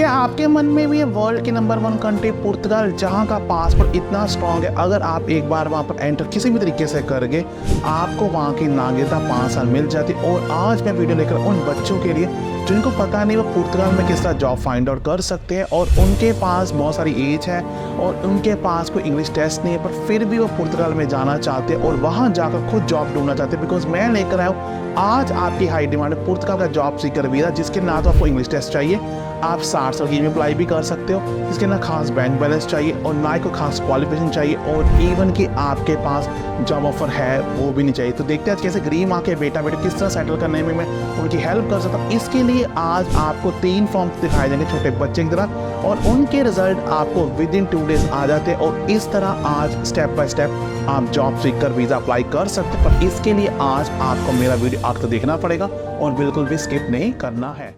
क्या आपके मन में भी है वर्ल्ड की नंबर 1 कंट्री पुर्तगाल, जहां का पासपोर्ट इतना स्ट्रांग है, अगर आप एक बार वहां पर एंटर किसी भी तरीके से करोगे आपको वहां की नागरिकता 5 साल मिल जाती। और आज मैं वीडियो लेकर उन बच्चों के लिए जिनको पता नहीं वो पुर्तगाल में किस तरह जॉब फाइंड आउट कर सकते हैं, और उनके पास बहुत सारी एज है और उनके पास कोई इंग्लिश टेस्ट नहीं है, पर फिर भी वो पुर्तगाल में जाना चाहते हैं और वहाँ जाकर खुद जॉब ढूंढना चाहते हैं। बिकॉज मैं लेकर आया हूँ आज आपकी हाई डिमांड है पुर्तगाल का जॉब सीकर वीज़ा, जिसके ना तो आपको इंग्लिश टेस्ट चाहिए, आप 60 साल की में अप्लाई भी कर सकते हो, इसके ना खास बैंक बैलेंस चाहिए और ना ही कोई खास क्वालिफिकेशन चाहिए, और इवन कि आपके पास जॉब ऑफर है वो भी नहीं चाहिए। तो देखते हैं आज कैसे गरीब माँ के बेटा बेटे किस तरह सेटल करने में मैं उनकी हेल्प कर सकता हूँ। इसके लिए आज आपको 3 फॉर्म दिखाए जाएंगे छोटे बच्चे की तरह, और उनके रिजल्ट आपको विद इन 2 डेज आ जाते हैं, और इस तरह आज स्टेप बाय स्टेप आप जॉब सीकर वीज़ा अप्लाई कर सकते हैं। पर इसके लिए आज आपको मेरा वीडियो आखिर तक देखना पड़ेगा और बिल्कुल भी स्किप नहीं करना है।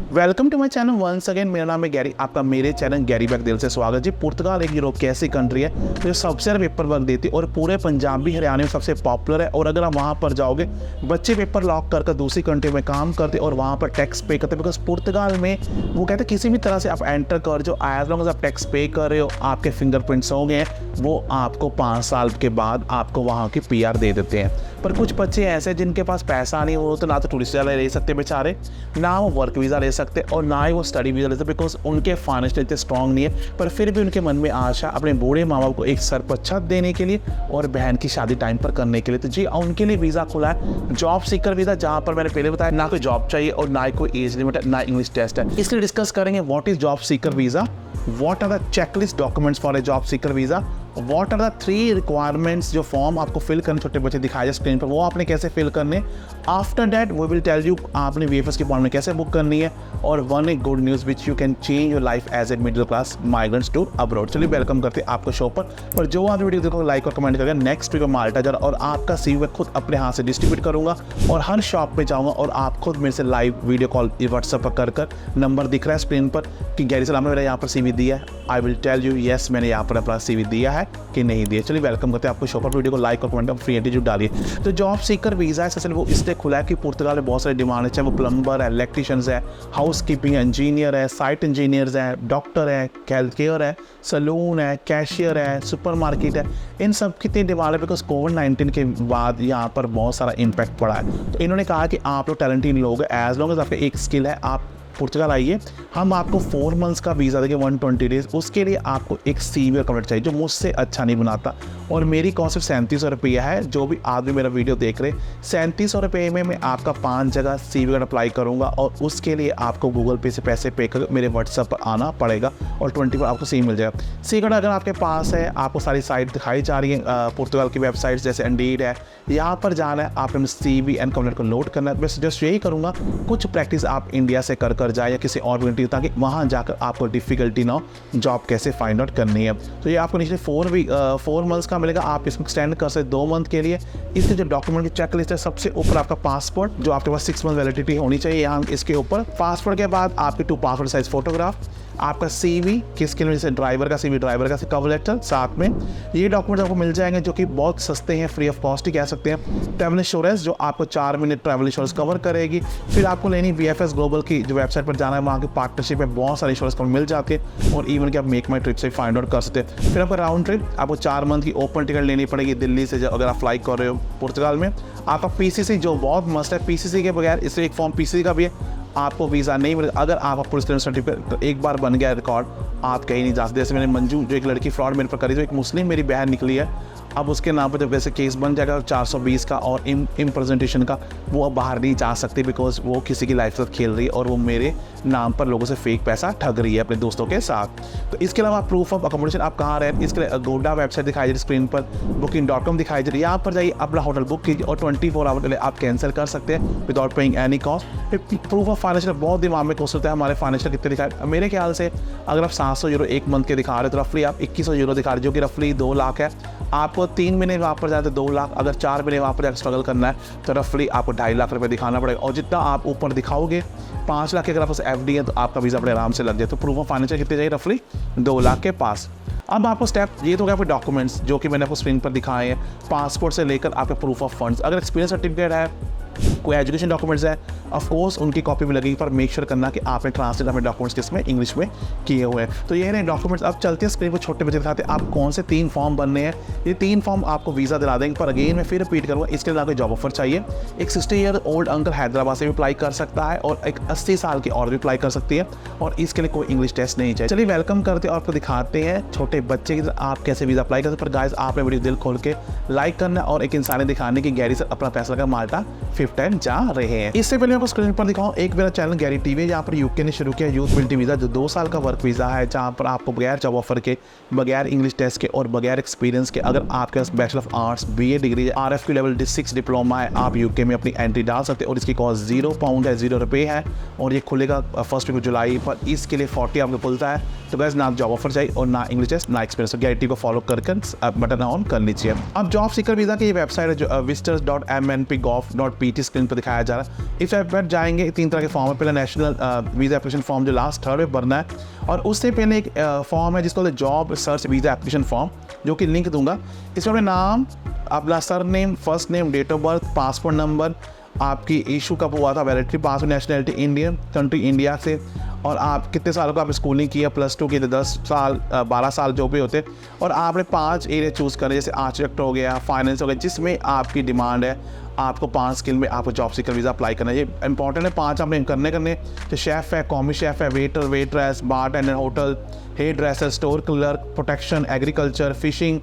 Welcome to my channel once again, मेरा नाम है गैरी, आपका मेरे चैनल गैरी बैक दिल से स्वागत जी। पुर्तगाल एक यूरोप की ऐसी कंट्री है जो सबसे ज़्यादा पेपर वर्क देती है और पूरे पंजाबी हरियाणा में सबसे पॉपुलर है। और अगर आप वहाँ पर जाओगे बच्चे पेपर लॉक कर दूसरी कंट्री में काम करते और वहाँ पर टैक्स पे करते, बिकॉज पुर्तगाल में वो कहते हैं किसी भी तरह से आप एंटर कर जो एज लॉन्ग एज आप टैक्स पे कर रहे हो, आपके फिंगरप्रिंट्स हो गए हैं, वो आपको 5 साल के बाद आपको वहाँ की PR दे देते हैं। पर कुछ बच्चे ऐसे जिनके पास पैसा नहीं, वो तो ना तो टूरिस्ट वीज़ा ले सकते बेचारे, ना वो वर्क वीज़ा ले सकते और ना ही वो स्टडी वीज़ा ले सकते, बिकॉज उनके फाइनेंशियल इतने स्ट्रॉन्ग नहीं है। पर फिर भी उनके मन में आशा अपने बूढ़े माँ बाप को एक सर पर छत देने के लिए और बहन की शादी टाइम पर करने के लिए, तो जी उनके लिए वीज़ा खुला है जॉब सीकर वीज़ा, जहाँ पर मैंने पहले बताया ना कोई जॉब चाहिए और ना ही कोई एज लिमिट है, ना इंग्लिश टेस्ट है। इसलिए डिस्कस करेंगे what is job seeker visa, what are the checklist documents for a job seeker visa, what are the 3 requirements जो फॉर्म आपको फिल करने छोटे बच्चे दिखाए स्क्रीन पर वो आपने कैसे फिल करने। After that we will tell you आपने VFS की अपॉइंटमेंट कैसे बुक करनी है, और one a good news which you can change your life as a middle class migrants to abroad. चलिए वेलकम करते हैं आपको शो पर जो आप वीडियो देखो लाइक और कमेंट करेगा। नेक्स्ट वीक माल्टा जा और आपका CV मैं खुद अपने हाथ से डिस्ट्रीब्यूट करूँगा और हर शॉप पे जाऊँगा और आप खुद मेरे से लाइव वीडियो कॉल व्हाट्सएप पर कर नंबर दिख रहा है स्क्रीन पर कि गैरी सलाम ने मेरा यहाँ पर CV दिया है, I will tell you yes मैंने यहाँ पर अपना CV दिया है कि नहीं दिया। चलिए वेलकम करते हैं आपको शो पर, वीडियो को लाइक और कमेंट में फ्री एटीट्यूड डालिए। तो जॉब सीकर वीज़ा है असल वो इसलिए खुला है कि पुर्तगाल में बहुत सारे डिमांड है, चाहे वो प्लम्बर है, इलेक्ट्रिशियंस है, हाउस कीपिंग इंजीनियर है, साइट इंजीनियर्स है, डॉक्टर है, हेल्थ केयर है, सलून है, कैशियर है, सुपर मार्केट है, इन सब कितनी डिमांड है बिकॉज कोविड-19 के बाद यहाँ पर बहुत सारा इम्पैक्ट पड़ा है। तो इन्होंने कहा कि आप लोग टैलेंटेड लोग हैं, एज लॉन्ग एज आपका एक स्किल है, आप पुर्तगाल आइए, हम आपको 4 मंथ्स का वीज़ा देंगे 120 डेज। उसके लिए आपको एक CV और कमेंट चाहिए जो मुझसे अच्छा नहीं बनाता, और मेरी कॉस्ट सिर्फ 3700 रुपया है। जो भी आदमी मेरा वीडियो देख रहे 3700 रुपये में मैं आपका 5 जगह CV कार्ड अप्लाई करूँगा, और उसके लिए आपको गूगल पे से पैसे पे कर मेरे व्हाट्सएप पर आना पड़ेगा और 20 पर आपको CV मिल जाएगा। CV कार्ड अगर आपके पास है, आपको सारी साइट दिखाई जा रही है पुर्तगाल की वेबसाइट जैसे इंडीड है, यहाँ पर जाना है, आपने CV एंड कमेंट को लोड करना है। मैं सजेस्ट यही करूँगा कुछ प्रैक्टिस आप इंडिया से कर जाए या किसी और कंट्री, ताकि वहाँ जाकर आपको डिफ़िकल्टी ना हो जॉब कैसे फाइंड आउट करनी है। तो ये आपको नीचे 4 मंथ्स का मिलेगा, आप इसमें एक्सटेंड कर सकते 2 मंथ के लिए। इसके जो डॉक्यूमेंट की चेकलिस्ट है, सबसे ऊपर आपका पासपोर्ट जो आपके पास 6 मंथ वैलिडिटी होनी चाहिए, यहाँ इसके ऊपर पासपोर्ट के बाद आपके 2 पासपोर्ट साइज फोटोग्राफ, आपका CV किसके लिए, जैसे ड्राइवर का CV, ड्राइवर का कवर लेटर, साथ में ये डॉक्यूमेंट आपको मिल जाएंगे जो कि बहुत सस्ते हैं, फ्री ऑफ कॉस्ट ही कह सकते हैं। ट्रैवल इंश्योरेंस जो आपको 4 महीने ट्रैवल इंश्योरेंस कवर करेगी। फिर आपको लेनी VFS ग्लोबल की जो वेबसाइट पर जाना है, वहाँ की पार्टनरशिप में बहुत सारी इंश्योरेंस कवर मिल जाती है, और इवन कि आप मेक माई ट्रिप से फाइंड आउट कर सकते हैं। फिर आपका राउंड ट्रिप आपको 4 मंथ की ओपन टिकट लेनी पड़ेगी दिल्ली से, अगर आप फ्लाई कर रहे हो पुर्तगाल में। आपका PCC जो बहुत मस्ट है, PCC के बगैर इससे एक फॉर्म PCC का भी है, आपको वीज़ा नहीं मिलेगा। अगर आप पुलिस क्लियरेंस सर्टिफिकेट एक बार बन गया रिकॉर्ड, आप कहीं नहीं जा सकते। जैसे मैंने मंजू जो एक लड़की फ्रॉड मेरे पर करी, तो एक मुस्लिम मेरी बहन निकली है, अब उसके नाम पर जब वैसे केस बन जाएगा 420 का और इम्प्रेजेंटेशन का, वो अब बाहर नहीं जा सकती बिकॉज वो किसी की लाइफ के साथ खेल रही है और वो मेरे नाम पर लोगों से फेक पैसा ठग रही है अपने दोस्तों के साथ। तो इसके अलावा प्रूफ ऑफ अकोमोडेशन आप कहाँ रहे, इसके लिए अगोडा वेबसाइट दिखाई दे रही स्क्रीन पर, booking.com दिखाई दे रही है, यहाँ पर जाइए अपना होटल बुक कीजिए और 24 आवर के लिए आप कैंसिल कर सकते हैं विदाउट पेइंग एनी कॉस्ट। फिर प्रूफ ऑफ फाइनेंशियल बहुत दिमाग में कोस होता है, हमारे फाइनेंशियल कितने दिखाए, मेरे ख्याल से अगर आप 700 यूरो एक मंथ के दिखा रहे हो तो रफली आप 2100 यूरो दिखा रहे हो, जो कि रफली 2 लाख है। आपको 3 महीने वहाँ पर जाते 2 लाख, अगर 4 महीने वहाँ पर जाकर स्ट्रगल करना है तो रफली आपको 2.5 लाख रुपये दिखाना पड़ेगा, और जितना आप ऊपर दिखाओगे 5 लाख के अगर आपके FD है तो आपका वीज़ा बड़े आराम से लग जाए। तो प्रूफ ऑफ फाइनेंशियल कितने चाहिए, रफली 2 लाख के पास। अब आपको स्टेप ये तो क्या, आपके डॉक्यूमेंट्स जो कि मैंने आपको स्क्रीन पर दिखाए हैं, पासपोर्ट से लेकर आपके प्रूफ ऑफ फंड्स, अगर एक्सपीरियंस सर्टिफिकेट है कोई एजुकेशन डॉक्यूमेंट्स है ऑफ कोर्स उनकी कॉपी भी लगेगी, पर मेक श्योर करना कि आपने ट्रांसलेट अपने डॉक्यूमेंट्स किसमें इंग्लिश में किए हुए हैं। तो ये रहे डॉक्यूमेंट्स। अब चलते हैं स्क्रीन पर, छोटे बच्चे दिखाते हैं आप कौन से 3 फॉर्म बनने हैं। ये 3 फॉर्म आपको वीज़ा दिला देंगे, पर अगेन मैं फिर रिपीट करूँगा, इसके लिए आपको जॉब ऑफर चाहिए। एक 60 ईयर ओल्ड अंकल हैदराबाद से भी अप्लाई कर सकता है और एक 80 साल की और भी अप्लाई कर सकती है, और इसके लिए कोई इंग्लिश टेस्ट नहीं चाहिए। चलिए वेलकम करते हैं और आपको दिखाते हैं छोटे बच्चे की तरह आप कैसे वीज़ा अप्लाई करते हैं। पर गाइस आपने वीडियो दिल खोल के लाइक करना और एक इंसान दिखाने की गैरी सर अपना फैसला का माल्टा 5th टाइम जा रहे हैं। इससे पहले आपको स्क्रीन पर दिखाऊं एक मेरा चैनल गैरी टीवी, जहाँ पर यूके ने शुरू किया यूथ मोबिलिटी वीज़ा, जो 2 साल का वर्क वीज़ा है, जहाँ पर आपको बगैर जॉब ऑफर के, बगैर इंग्लिश टेस्ट के और बगैर एक्सपीरियंस के, अगर आपके पास bachelor of arts BA degree RFQ level 6 diploma है, आप यूके में अपनी एंट्री डाल सकते हैं। और इसकी कॉस्ट 0 पाउंड है, 0 रुपये है, और ये खुलेगा 1 वीक जुलाई पर। इसके लिए 40 आपको खुलता है। तो गैस ना जॉब ऑफर चाहिए और ना इंग्लिश टेस्ट ना एक्सपीरियंस, तो गैरी को फॉलो करके बटन ऑन कर लीजिए। अब जॉब सीकर वीज़ा की ये वेबसाइट है जो visitors.mnp.gov.pt स्क्रीन पर दिखाया जा रहा है। इस वेबसाइट जाएंगे 3 तरह के फॉर्म है। पहले नेशनल वीज़ा एप्लीकेशन फॉर्म जो लास्ट 3rd में भरना है, और उससे पहले एक फॉर्म है जिसको job search visa application form, जो कि लिंक दूंगा। इसमें अपने नाम, अपना surname, first name, date of birth, passport number, आपकी इशू कब हुआ था, validity, passport, nationality Indian, country India से, और आप कितने सालों का आप स्कूलिंग किया, +2 की, 10 साल 12 साल जो भी होते, और आपने 5 एरिया चूज़ करें, जैसे आर्किटेक्ट हो गया, फाइनेंस हो गया, जिसमें आपकी डिमांड है। आपको 5 स्किल में आपको जॉब सीकर वीज़ा अप्लाई करना है। ये इंपॉर्टेंट है, 5 आपने करने तो शेफ़ है, कॉमी शेफ़ है, waiter, waitress, bartender, hotel, hair dresser, store clerk, protection, agriculture, fishing,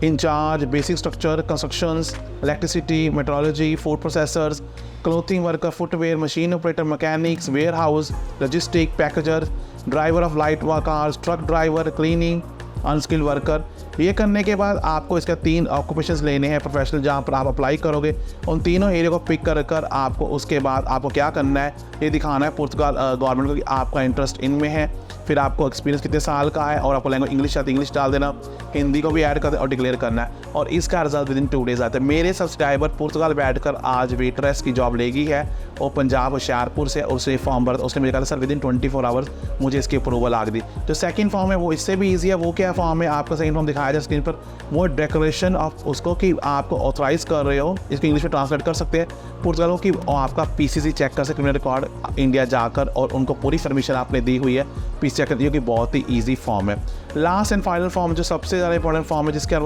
incharge, basic structure, constructions, electricity, metrology, food processors, clothing worker, footwear, machine operator, mechanics, warehouse, logistic, packager, driver of light cars, truck driver, cleaning, unskilled worker. ये करने के बाद आपको इसका 3 occupations लेने हैं professional, जहाँ पर आप अप्लाई करोगे। उन तीनों एरिया को पिक कर आपको उसके बाद आपको क्या करना है, ये दिखाना है पुर्तगाल गवर्नमेंट को कि आपका इंटरेस्ट इनमें है। फिर आपको एक्सपीरियंस कितने साल का है, और आपको लैंग्वेज इंग्लिश आती है, इंग्लिश डाल देना, हिंदी को भी ऐड कर देना और डिक्लेयर करना है। और इसका रिजल्ट विदिन 2 डेज आता है। मेरे सब्सक्राइबर पुर्तगाल बैठकर आज वेटरेस की जॉब लेगी है, और पंजाब होशियारपुर से, उसने फॉर्म भरा, उसने मुझे कहा सर विदिन 24 आवर्स मुझे इसकी अप्रूवल आ गई। जो सेकंड फॉर्म है वो इससे भी ईजी है। वो क्या फॉर्म है, आपका सेकंड फॉर्म दिखाया जाए स्क्रीन पर, वो डेक्लेरेशन ऑफ उसको कि आपको ऑथराइज कर रहे हो, इसको इंग्लिश में ट्रांसलेट कर सकते हैं पुर्तगाल को, कि आपका PCC चेक कर सकते, क्रिमिनल रिकॉर्ड इंडिया जाकर, और उनको पूरी परमिशन आपने दी हुई है PC चेक करती है, कि बहुत ही ईजी फॉर्म है। लास्ट एंड फाइनल फॉर्म जो सबसे ज़्यादा इंपॉर्टेंट फॉर्म है जिसके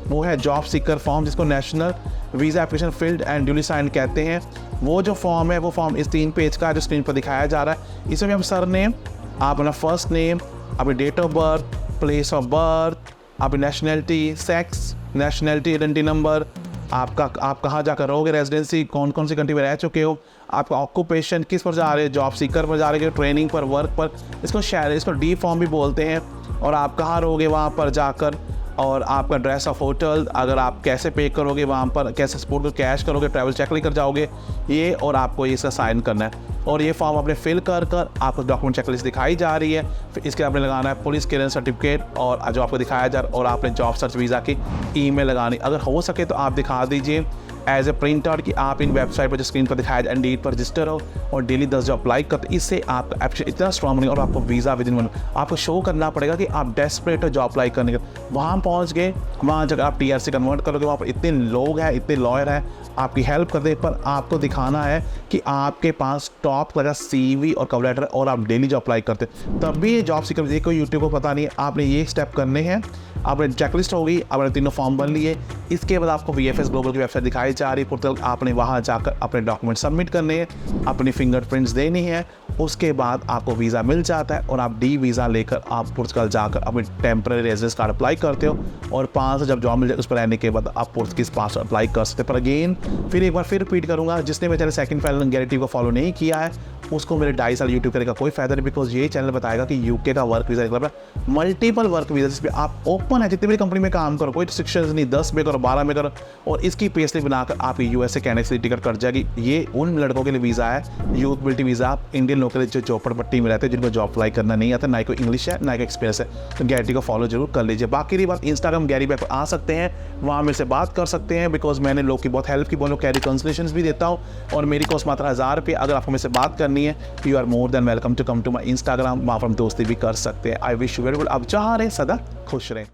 वो है जॉब सीकर फॉर्म, जिसको national visa application filled and duly sign कहते हैं। वो जो फॉर्म है वो फॉर्म इस 3 पेज का है जो स्क्रीन पर दिखाया जा रहा है। इसमें हम सर नेम, आप अपना फर्स्ट नेम, अपनी date of birth, place of birth, अपनी nationality, sex, nationality identity number, आप कहाँ जाकर रहोगे, रेजिडेंसी, कौन कौन सी कंट्री में रह चुके हो, आपका ऑक्यूपेशन किस पर जा रहे हो, जॉब सीकर पर जा रहे हो, ट्रेनिंग पर, वर्क पर, इसको डी फॉर्म भी बोलते हैं, और आप कहाँ रहोगे वहाँ पर जाकर, और आपका एड्रेस ऑफ होटल, अगर आप कैसे पे करोगे वहाँ पर, कैसे सपोर्ट कैश करोगे, ट्रैवल चेक लेकर जाओगे, ये, और आपको इसका साइन करना है। और ये फॉर्म आपने फिल कर आपको डॉक्यूमेंट चेकलिस्ट दिखाई जा रही है। फिर इसके आपने लगाना है पुलिस क्लियरेंस सर्टिफिकेट, और जो आपको दिखाया जा रहा है, और आपने जॉब सर्च वीज़ा की ईमेल लगानी, अगर हो सके तो आप दिखा दीजिए एज ए प्रिंट आउट कि आप इन वेबसाइट पर जो स्क्रीन पर दिखाया जाए इंडीड पर रजिस्टर हो, और डेली 10 जॉब अप्लाई करते, इससे आपका एप्लीकेशन इतना स्ट्रॉन्ग बनेगा, और आपको वीज़ा विदिन 1 आपको शो करना पड़ेगा कि आप डेस्परेट हो जॉब अप्लाई करने के। वहाँ पहुँच गए, वहाँ जगह आप TRC कन्वर्ट करोगे, वहाँ पर इतने लोग हैं, इतने लॉयर हैं आपकी हेल्प कर दे, पर आपको दिखाना है कि आपके पास टॉप का CV और कवर लेटर, और आप डेली जॉब अप्लाई करते, तब भी ये जॉब सीकर देखो। यूट्यूब को पता नहीं है, आपने ये स्टेप करने हैं, आपने चेकलिस्ट होगी, आपने 3 फॉर्म भर लिए। इसके बाद आपको VFS ग्लोबल की वेबसाइट दिखाई जा रही है पुर्तगाल, आपने वहाँ जाकर अपने डॉक्यूमेंट सबमिट करने हैं, अपनी फिंगरप्रिंट्स देनी है, उसके बाद आपको वीज़ा मिल जाता है, और आप D वीज़ा लेकर आप पुर्तगाल जाकर अपनी टेम्पररी रेजिडेंस कार्ड अप्लाई करते हो, और 5 से जब जॉब मिल जाए उस पर रहने के बाद आप पुर्तगीज पासपोर्ट अप्लाई कर सकते हैं। पर अगेन फिर एक बार फिर रिपीट करूँगा, जिसने मेरे चैनल सेकंड फैलन गैरेंटी को फॉलो नहीं किया है उसको मेरे 2.5 साल यूट्यूब करने का कोई फायदा नहीं, बिकॉज ये चैनल बताएगा कि यूके का वर्क वीज़ा निकला है, मल्टीपल वर्क वीज़ा जिसमें आप ओपन है, जितनी बड़ी कंपनी में काम करो, कोई रिस्ट्रिक्शंस नहीं, 10 में करो, 12 में करो, और इसकी पे स्लिप बनाकर आपकी USA कनाडा की टिकट कट जाएगी। ये उन लड़कों के लिए वीज़ा है, यूथ मोबिलिटी वीज़ा, आप इंडियन लोकल जो चौपड़पट्टी में रहते हैं, जिनको जॉब अप्लाई करना नहीं आता, ना कोई इंग्लिश है ना कोई एक्सपीरियंस है, तो गैरिटी को फॉलो जरूर कर लीजिए। बाकी रही बात, इंस्टाग्राम गैरी बैक आ सकते हैं, वहाँ मेरे से बात कर सकते हैं, बिकॉज मैंने लोग की बहुत हेल्प की, बहुत लोग कैरी कंसल्टेशंस भी देता हूँ, और मेरी कॉस्ट मात्र 1000 रुपये। अगर आपको मेरे से बात करनी है, you are more than welcome to come to my Instagram, वहाँ पर हम दोस्ती भी कर सकते हैं। I wish you very good. अब जहाँ रहे सदा खुश रहें।